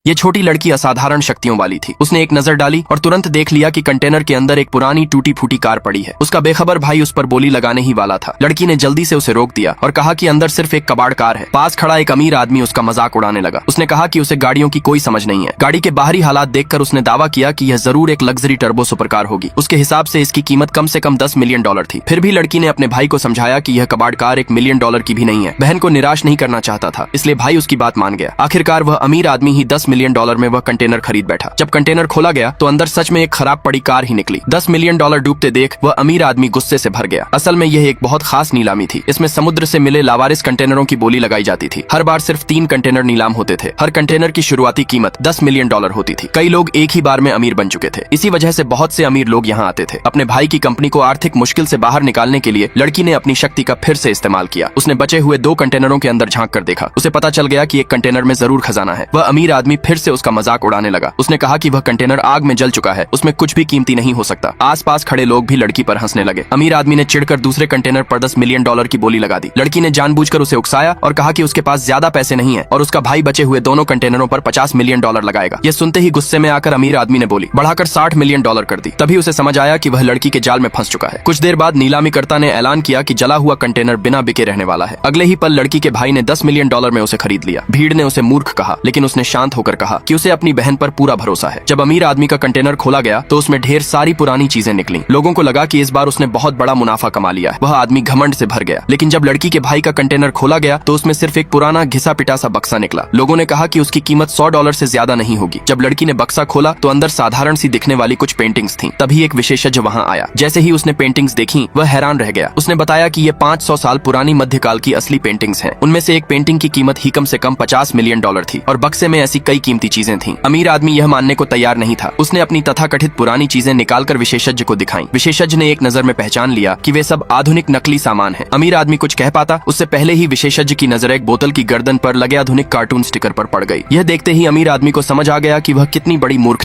ये छोटी लड़की असाधारण शक्तियों वाली थी। उसने एक नजर डाली और तुरंत देख लिया कि कंटेनर के अंदर एक पुरानी टूटी फूटी कार पड़ी है। उसका बेखबर भाई उस पर बोली लगाने ही वाला था। लड़की ने जल्दी से उसे रोक दिया और कहा कि अंदर सिर्फ एक कबाड़ कार है। पास खड़ा एक अमीर आदमी उसका मजाक उड़ाने लगा। उसने कहा कि उसे गाड़ियों की कोई समझ नहीं है। गाड़ी के बाहरी हालात देखकर उसने दावा किया कि यह जरूर एक लग्जरी टर्बो सुपर कार होगी। उसके हिसाब से इसकी कीमत कम से कम $10 मिलियन थी। फिर भी लड़की ने अपने भाई को समझाया कि यह कबाड़ कार $1 मिलियन की भी नहीं है। बहन को निराश नहीं करना चाहता था, इसलिए भाई उसकी बात मान गया। आखिरकार वह अमीर आदमी ही $10 मिलियन में वह कंटेनर खरीद बैठा। जब कंटेनर खोला गया तो अंदर सच में एक खराब पड़ी कार ही निकली। $10 मिलियन डूबते देख वह अमीर आदमी गुस्से से भर गया। असल में यह एक बहुत खास नीलामी थी। इसमें समुद्र से मिले लावारिस कंटेनरों की बोली लगाई जाती थी। हर बार सिर्फ 3 कंटेनर नीलाम होते थे। हर कंटेनर की शुरुआती कीमत $10 मिलियन होती थी। कई लोग एक ही बार में अमीर बन चुके थे। इसी वजह से बहुत से अमीर लोग यहाँ आते थे। अपने भाई की कंपनी को आर्थिक मुश्किल से बाहर निकालने के लिए लड़की ने अपनी शक्ति का फिर से इस्तेमाल किया। उसने बचे हुए 2 कंटेनरों के अंदर झांक कर देखा। उसे पता चल गया कि एक कंटेनर में जरूर खजाना है। वह अमीर आदमी फिर से उसका मजाक उड़ाने लगा। उसने कहा कि वह कंटेनर आग में जल चुका है, उसमें कुछ भी कीमती नहीं हो सकता। आसपास खड़े लोग भी लड़की पर हंसने लगे। अमीर आदमी ने चिढ़कर दूसरे कंटेनर पर $10 मिलियन की बोली लगा दी। लड़की ने जानबूझकर उसे उकसाया और कहा कि उसके पास ज्यादा पैसे नहीं है और उसका भाई बचे हुए दोनों कंटेनरों पर $50 मिलियन लगाएगा। यह सुनते ही गुस्से में आकर अमीर आदमी ने बोली बढ़ाकर $60 मिलियन कर दी। तभी उसे समझ आया कि वह लड़की के जाल में फंस चुका है। कुछ देर बाद नीलामीकर्ता ने ऐलान किया कि जला हुआ कंटेनर बिना बिके रहने वाला है। अगले ही पल लड़की के भाई ने $10 मिलियन में उसे खरीद लिया। भीड़ ने उसे मूर्ख कहा, लेकिन उसने शांत होकर कहा कि उसे अपनी बहन पर पूरा भरोसा है। जब अमीर आदमी का कंटेनर खोला गया तो उसमें ढेर सारी पुरानी चीजें निकली। लोगों को लगा कि इस बार उसने बहुत बड़ा मुनाफा कमा लिया है। वह आदमी घमंड से भर गया। लेकिन जब लड़की के भाई का कंटेनर खोला गया तो उसमें सिर्फ एक पुराना घिसा पिटा सा बक्सा निकला। लोगों ने कहा कि उसकी कीमत $100 से ज्यादा नहीं होगी। जब लड़की ने बक्सा खोला तो अंदर साधारण सी दिखने वाली कुछ पेंटिंग्स थीं। तभी एक विशेषज्ञ वहां आया। जैसे ही उसने पेंटिंग्स देखी वह हैरान रह गया। उसने बताया कि ये 500 साल पुरानी मध्यकाल की असली पेंटिंग्स हैं। उनमें से एक पेंटिंग की कीमत ही कम से कम $50 मिलियन थी और बक्से में ऐसी कई कीमती चीजें थीं। अमीर आदमी यह मानने को तैयार नहीं था। उसने अपनी तथाकथित पुरानी चीजें निकालकर विशेषज्ञ को दिखाई। विशेषज्ञ ने एक नजर में पहचान लिया कि वे सब आधुनिक नकली सामान है। अमीर आदमी कुछ कह पाता उससे पहले ही विशेषज्ञ की नजर एक बोतल की गर्दन पर लगे आधुनिक कार्टून स्टिकर पर पड़ गई। यह देखते ही अमीर आदमी को समझ आ गया कि वह कितनी बड़ी मूर्ख